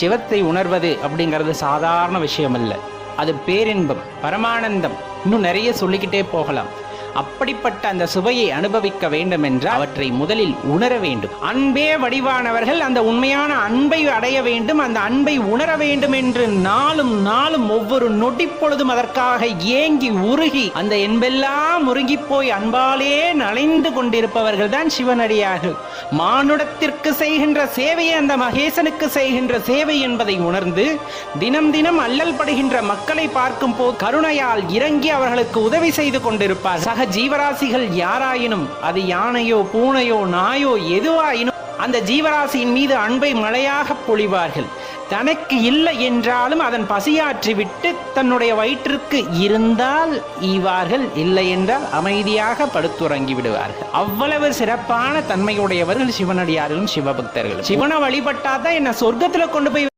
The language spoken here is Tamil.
சிவத்தை உணர்வது அப்படிங்கிறது சாதாரண விஷயம் அல்ல. அது பேரின்பம், பரமானந்தம். இன்னும் நிறைய சொல்லிக்கிட்டே போகலாம். அப்படிப்பட்ட அந்த சுவையை அனுபவிக்க வேண்டும் என்றால் அவற்றை முதலில் உணர வேண்டும். அன்பே வடிவானவர்கள் அந்த உண்மையான அன்பை அடைய வேண்டும், அந்த அன்பை உணர வேண்டும் என்று நாளும் நாளும் ஒவ்வொரு நொடி பொழுதும் அதற்காக ஏங்கி உருகி அந்த என்பெல்லாம் உருகி போய் அன்பாலே நனைந்து கொண்டிருப்பவர்கள் தான் சிவனடியார்கள். மானுடத்திற்கு செய்கின்ற சேவையை அந்த மகேசனுக்கு செய்கின்ற சேவை என்பதை உணர்ந்து தினம் தினம் அல்லல் படுகின்ற மக்களை பார்க்கும் போது கருணையால் இறங்கி அவர்களுக்கு உதவி செய்து கொண்டிருப்பார். சக ஜீவராசிகள் யாராயினும், அது யானையோ பூனையோ நாயோ எதுவாயினும் அந்த ஜீவராசியின் மீது அன்பை மழையாக பொழிவார்கள். தனக்கு இல்லை என்றாலும் அதன் பசியாற்றிவிட்டு தன்னுடைய வயிற்றிற்கு இருந்தால் ஈவார்கள், இல்லை என்றால் அமைதியாக படுத்துறங்கி விடுவார்கள். அவ்வளவு சிறப்பான தன்மையுடையவர்கள் சிவனடியார்களும் சிவபக்தர்கள். சிவனை வழிபட்டாதான் என்ன சொர்க்கத்துல கொண்டு போய்